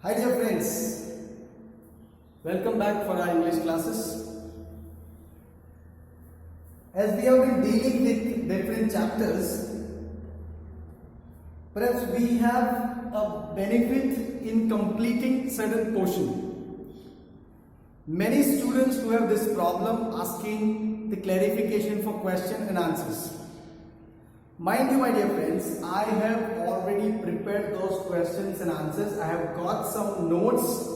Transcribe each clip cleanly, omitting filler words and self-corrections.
Hi dear friends, welcome back for our English classes. As we have been dealing with different chapters, perhaps we have a benefit in completing certain portion. Many students who have this problem asking the clarification for question and answers. Mind you, my dear friends, I have already prepared those questions and answers. I have got some notes,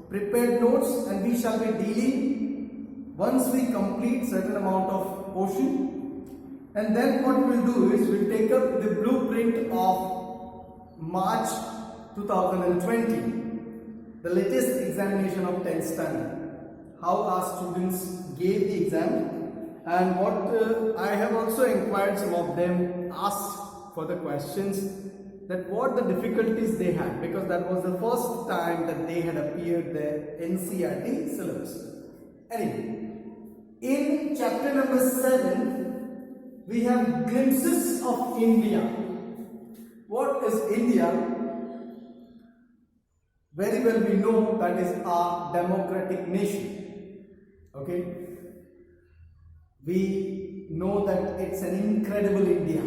prepared notes, and we shall be dealing once we complete certain amount of portion. And then what we will do is we will take up the blueprint of March 2020, the latest examination of 10th standard, how our students gave the exam. And what I have also inquired some of them, asked for the questions that what the difficulties they had, because that was the first time that they had appeared the NCERT syllabus. Anyway, in chapter number 7, we have glimpses of India. What is India? Very well we know that is a democratic nation. Okay? We know that it's an incredible India.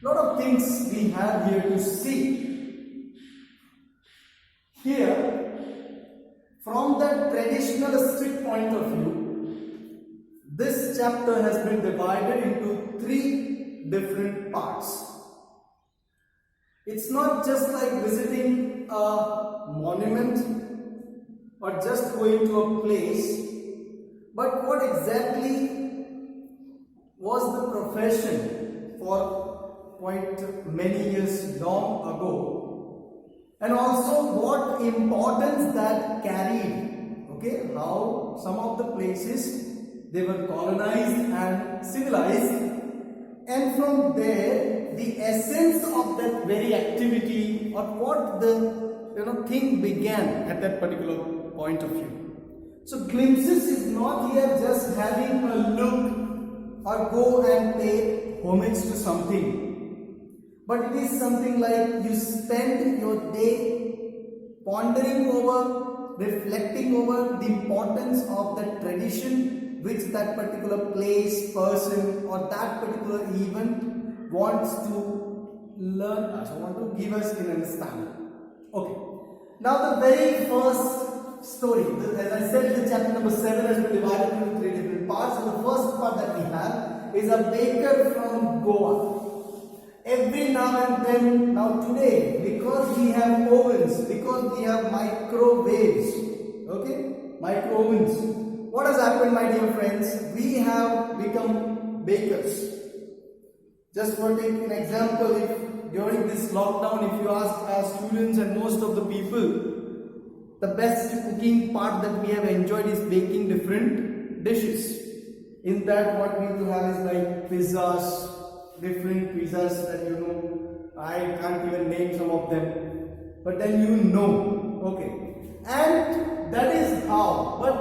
Lot of things we have here to see. Here, from the traditional strict point of view, this chapter has been divided into 3 different parts. It's not just like visiting a monument or just going to a place, but what exactly was the profession for quite many years long ago, and also what importance that carried. Okay, how some of the places they were colonized and civilized, and from there the essence of that very activity or what the thing began at that particular point of view. So glimpses is not here just having a look or go and pay homage to something, but it is something like you spend your day pondering over, reflecting over the importance of that tradition which that particular place, person or that particular event wants to learn us, want to give us an understanding. Okay, now the very first story, as I said, the chapter number 7 has been divided into 3 different parts, and the first part that we have is a baker from Goa. Every now and then, now today, because we have ovens, because we have microwaves, okay, micro ovens, what has happened, my dear friends? We have become bakers. Just for take an example, if during this lockdown, if you ask our students and most of the people, the best cooking part that we have enjoyed is baking different dishes. In that, what we do have is like pizzas, different pizzas that I can't even name some of them, but then okay. And that is how. But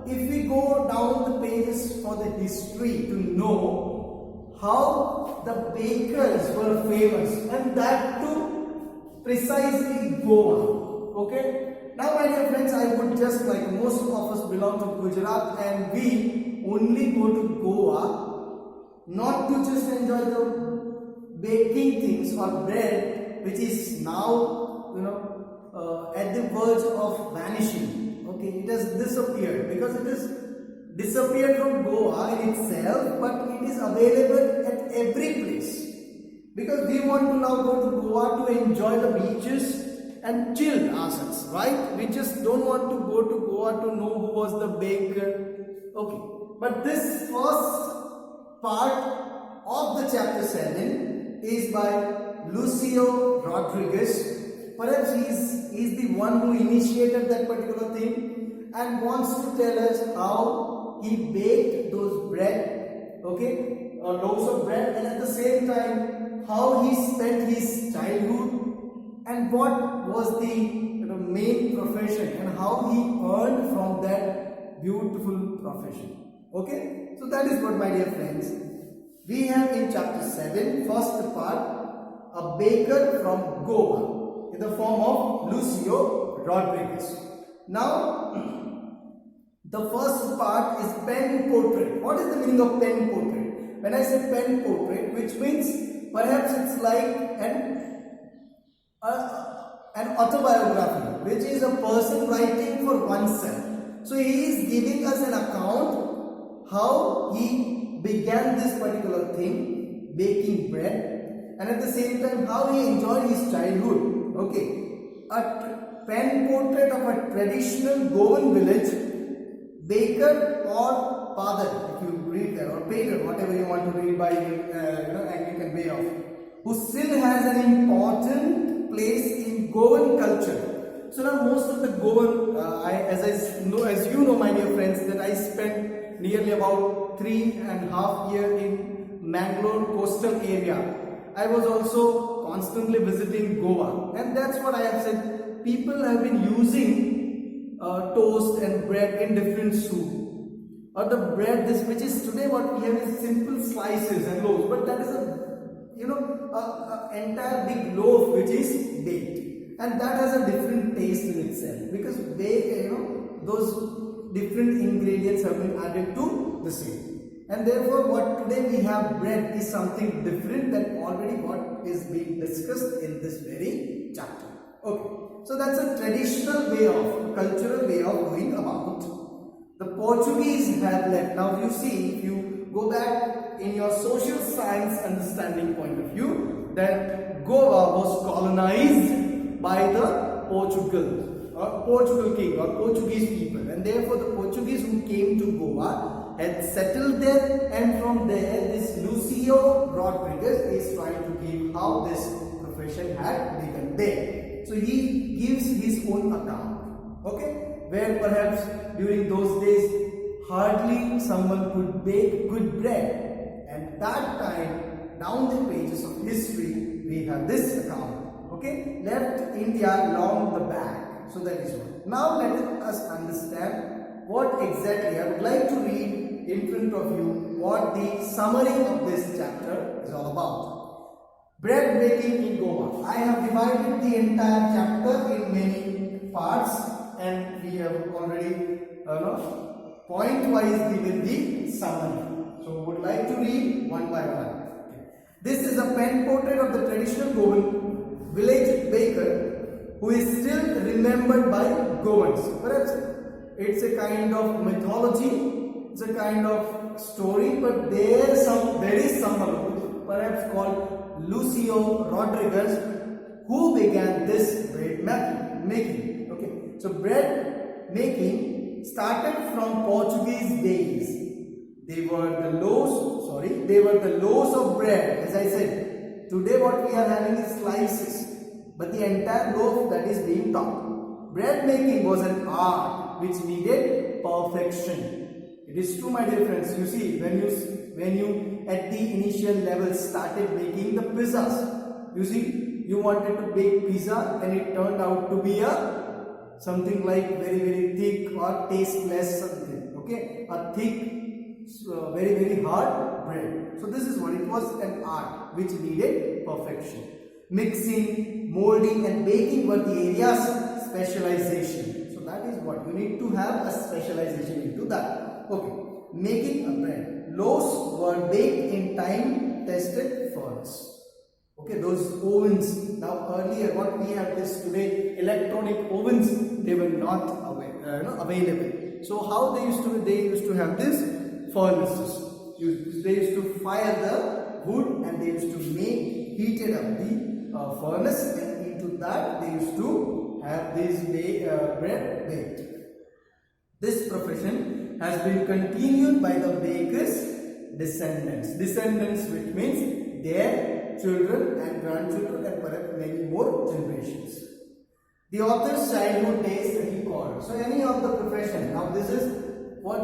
if we go down the pages for the history to know how the bakers were famous, and that too precisely Goa. Okay. Now, my dear friends, I would just like most of us belong to Gujarat, and we only go to Goa not to just enjoy the baking things or bread, which is now at the verge of vanishing. Okay, it has disappeared because it is disappeared from Goa in itself, but it is available at every place because we want to now go to Goa to enjoy the beaches and chill ourselves, right? We just don't want to go to Goa to know who was the baker. Okay, but this first part of the chapter 7 is by Lucio Rodriguez. Perhaps he's the one who initiated that particular thing and wants to tell us how he baked those bread, okay, or loaves of bread, and at the same time how he spent his childhood and what was the main profession and how he earned from that beautiful profession. Okay, so that is what, my dear friends, we have in chapter 7, first part, a baker from Goa. in the form of Lucio Rodriguez. Now, the first part is pen portrait. What is the meaning of pen portrait? When I say pen portrait, which means perhaps it's like an autobiography, which is a person writing for oneself. So he is giving us an account how he began this particular thing, baking bread, and at the same time how he enjoyed his childhood. Okay, a pen portrait of a traditional Goan village baker or father, if you read that, or painter, whatever you want to read by Anglican way of, who still has an important place in Goan culture. So now most of the Goan, as you know, my dear friends, that I spent nearly about 3.5 years in Mangalore coastal area. I was also constantly visiting Goa, and that's what I have said. People have been using toast and bread in different soup, or the bread which is today what we have is simple slices and loaves, but that is a entire big loaf which is baked, and that has a different taste in itself because those different ingredients have been added to the same, and therefore what today we have bread is something different than already what is being discussed in this very chapter. Okay. So that's a traditional way of, cultural way of going about. The Portuguese have left. Now you see, if you go back in your social science understanding point of view, that Goa was colonized by the Portugal king or Portuguese people, and therefore the Portuguese who came to Goa had settled there, and from there this Lucio Rodriguez is trying to give how this profession had begun there. So he gives his own account, okay, where perhaps during those days hardly someone could bake good bread, and that time down the pages of history we have this account, okay, left India along the back. So that is one. Now let us understand what exactly I would like to read in front of you what the summary of this chapter is all about. Bread making in Goa. I have divided the entire chapter in many parts, and we have already point-wise given the summary. So, would like to read one by one. This is a pen portrait of the traditional Goan village baker who is still remembered by Goans. Perhaps it's a kind of mythology, it's a kind of story, but there is someone perhaps called Lucio Rodriguez who began this bread making. Okay, so bread making started from Portuguese days. They were the loaves of bread. As I said, today what we are having is slices, but the entire loaf that is being taught. Bread making was an art which needed perfection. It is true, my dear friends. You see, when you at the initial level started making the pizzas, you see, you wanted to bake pizza and it turned out to be something like very, very thick or tasteless something. Okay, a thick, very, very hard bread. So this is what it was, an art which needed perfection. Mixing, molding and baking were the areas specialization. So that is what you need to have a specialization into that. Okay. Making a bread. Loaves were baked in time-tested furnace. Okay, those ovens. Now earlier, what we have is today electronic ovens. They were not available. So how they used to have this furnaces. They used to fire the wood and they used to heated up the furnace, and into that they used to have this bread baked. This profession has been continued by the baker's descendants, which means their children and grandchildren and perhaps many more generations. The author's childhood days recalled. So any of the profession. Now this is what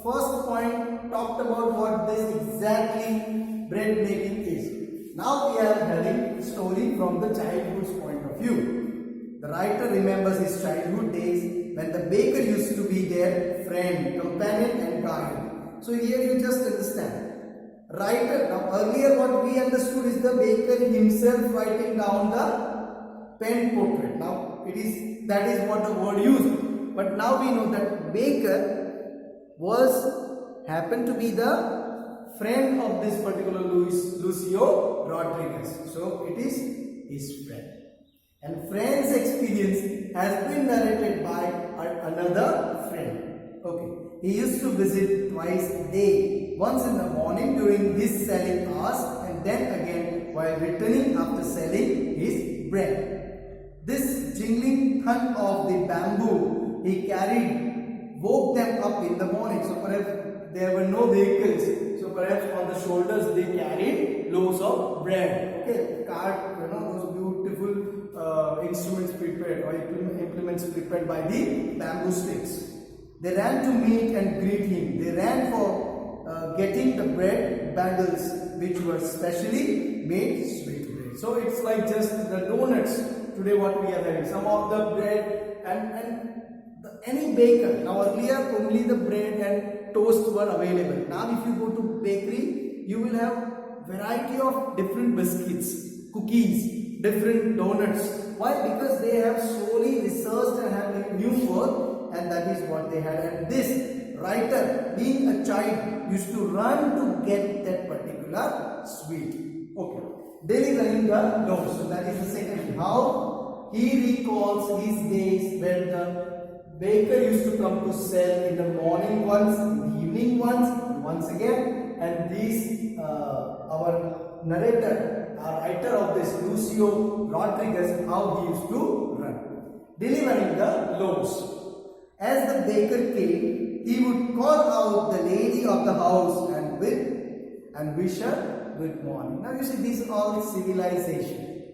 first point talked about what this exactly bread making is. Now we are having story from the childhood's point of view. The writer remembers his childhood days when the baker used to be their friend, companion and guide. So here you just understand. Writer, now earlier what we understood is the baker himself writing down the pen portrait. Now that is what the word used. But now we know that baker happened to be the friend of this particular Lucio Rodriguez. So it is his friend. And friend's experience has been narrated by another friend. Okay. He used to visit twice a day, once in the morning during his selling hours and then again while returning after selling his bread. This jingling thud of the bamboo he carried woke them up in the morning. So perhaps there were no vehicles, so perhaps on the shoulders they carried loaves of bread. Okay, cart, those beautiful instruments prepared or implements prepared by the bamboo sticks. They ran to meet and greet him. They ran for getting the bread bagels, which were specially made sweet bread. So it's like just the donuts today what we are having. Some of the bread and any baker. Now earlier only the bread and toast were available. Now if you go to bakery, you will have variety of different biscuits, cookies, different donuts. Why? Because they have slowly researched and have new work. And that is what they had. And this writer, being a child, used to run to get that particular sweet. Okay. Delivering the loaves. So that is the second. How he recalls his days when the baker used to come to sell in the morning once, in the evening once again. And these, our narrator, our writer of this, Lucio Rodriguez, how he used to run. Delivering the loaves. As the baker came, he would call out the lady of the house and wish her good morning. Now you see, these are all civilization.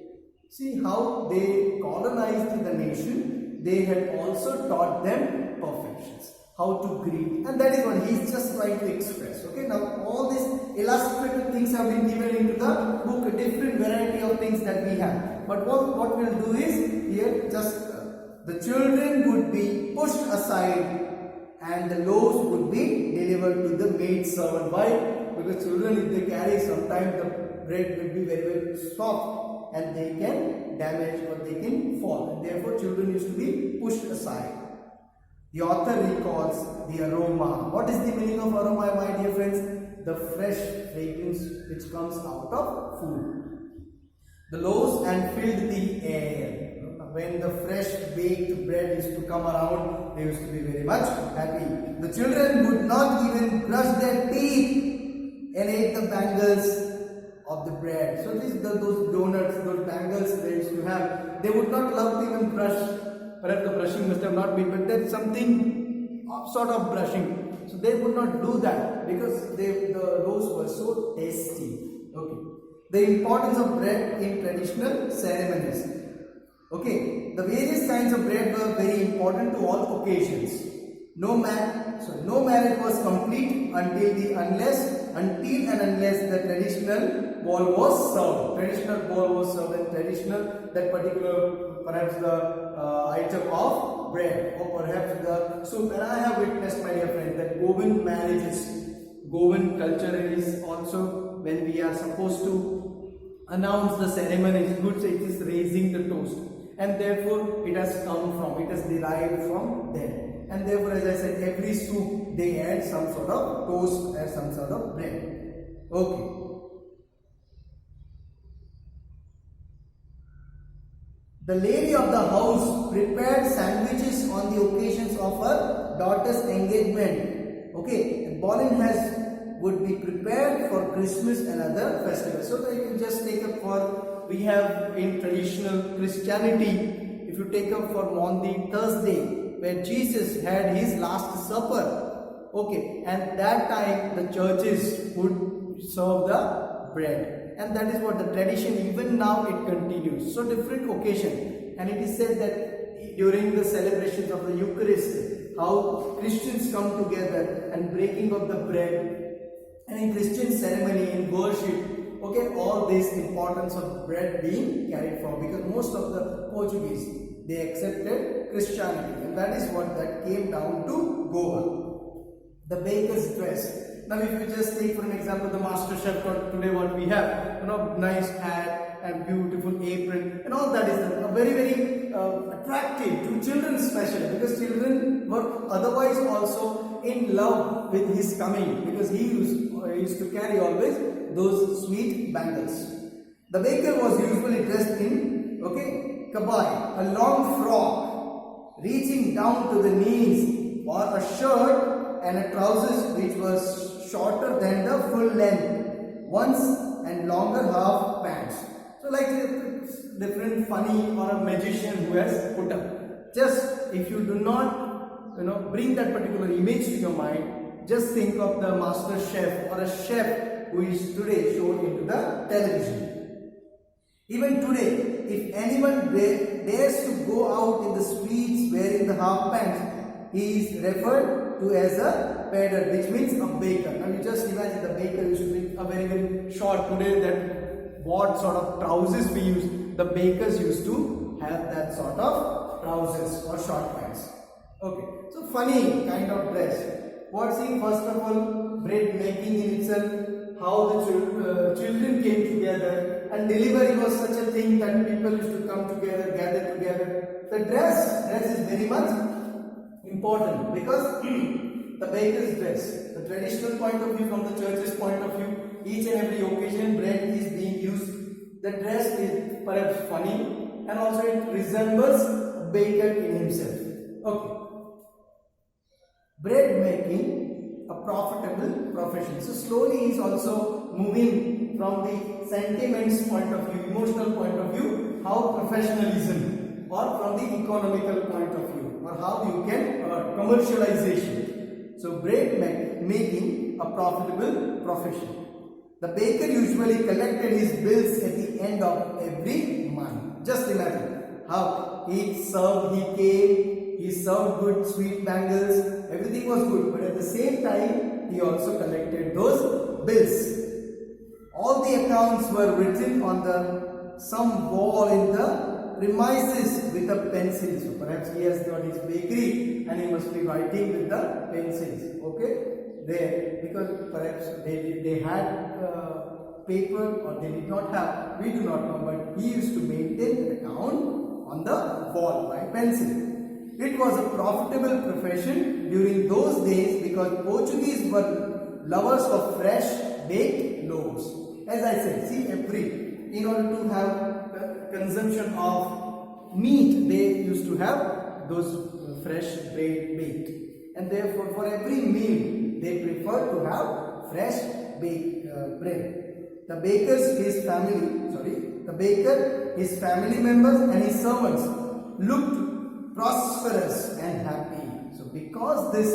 See how they colonized the nation. They had also taught them perfections, how to greet, and that is what he is just trying to express. Okay, now all these illustrated things have been given into the book, a different variety of things that we have. But what we'll do is here just. The children would be pushed aside and the loaves would be delivered to the maid servant. Why? Because children, if they carry, sometimes the bread will be very, very soft and they can damage or they can fall. And therefore, children used to be pushed aside. The author recalls the aroma. What is the meaning of aroma, my dear friends? The fresh fragrance which comes out of food. The loaves and filled the air. When the fresh baked bread used to come around, they used to be very much happy. The children would not even brush their teeth and ate the bangles of the bread. So those donuts, those bangles they used to have, they would not love to even brush. Perhaps the brushing must have not been, but there's something sort of brushing. So they would not do that because the loaves were so tasty. Okay. The importance of bread in traditional ceremonies. Okay, the various kinds of bread were very important to all occasions. No marriage was complete until and unless the traditional bowl was served. Traditional bowl was served and that particular, perhaps the item of bread or perhaps the soup. And I have witnessed, my dear friends, that Govind marriages, Govind culture is also when we are supposed to announce the ceremony, it is raising the toast. And therefore it has derived from there. And therefore, as I said, every soup they add some sort of toast or some sort of bread. Okay. The lady of the house prepared sandwiches on the occasions of her daughter's engagement. Okay, bolognese would be prepared for Christmas and other festivals. So that you can just take up for. We have in traditional Christianity, if you take up for Maundy Thursday, where Jesus had his last supper, okay, and that time the churches would serve the bread, and that is what the tradition, even now it continues. So different occasion, and it is said that during the celebrations of the Eucharist, how Christians come together and breaking of the bread, and in Christian ceremony, in worship, okay, all this importance of bread being carried forward, because most of the Portuguese, they accepted Christianity, and that is what that came down to Goa. The baker's dress. Now if you just take for an example the master chef today, what we have, nice hat and beautiful apron and all that is very attractive to children, especially because children were otherwise also in love with his coming, because he used to carry always those sweet bangles. The baker was usually dressed in kabai, a long frock reaching down to the knees, or a shirt and a trousers which was shorter than the full length ones, and longer half pants. So like different funny or a magician who has put up. Just if you do not bring that particular image to your mind, just think of the master chef or a chef who is today shown into the television. Even today, if anyone dares to go out in the streets wearing the half pants, he is referred to as a pedder, which means a baker. Now you just imagine the baker used to be a very short. Today that what sort of trousers we use, the bakers used to have that sort of trousers or short pants. Okay, so funny kind of dress. What's in first of all, bread making in itself, how the children came together, and delivery was such a thing that people used to come together, gather together. The dress is very much important, because the baker's dress, the traditional point of view, from the church's point of view, each and every occasion bread is being used. The dress is perhaps funny, and also it resembles a baker in himself. Okay. Bread making a profitable profession. So slowly he is also moving from the sentiments point of view, emotional point of view, how professionalism, or from the economical point of view, or how you can commercialization. So bread making a profitable profession. The baker usually collected his bills at the end of every month. Just imagine how he served good sweet bangles, everything was good, but at the same time he also collected those bills. All the accounts were written on some wall in the premises with a pencil. So perhaps he has got his bakery and he must be writing with the pencils. Okay, there, because perhaps they had paper or they did not have. We do not know, but he used to maintain the account on the wall by pencil. It was a profitable profession during those days because Portuguese were lovers of fresh baked loaves. As I said, see, in order to have consumption of meat, they used to have those fresh bread baked, and therefore for every meal they prefer to have fresh baked bread. The baker, his family members and his servants looked prosperous and happy. So because this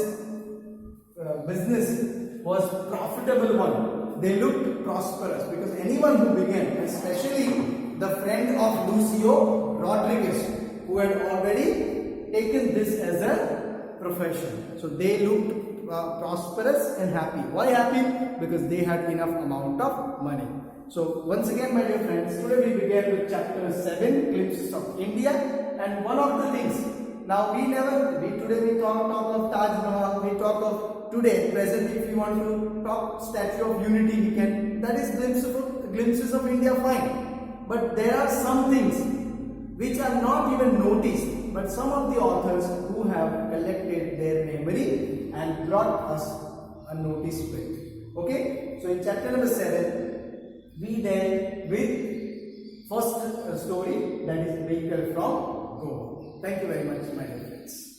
business was profitable one, they looked prosperous, because anyone who began, especially the friend of Lucio Rodriguez, who had already taken this as a profession, so they looked prosperous and happy. Why happy? Because they had enough amount of money. So once again, my dear friends, today we began with chapter 7, Glimpses of India, and one of the things, now today we talk of Taj Mahal, we talk of today, present, if you want to talk Statue of Unity, we can, that is glimpses of India, fine. But there are some things which are not even noticed, but some of the authors who have collected their memory and brought us a notice to it. Okay, so in chapter number 7, we dealt with first story, that is Vehicle from Goa. Thank you very much, my dear friends.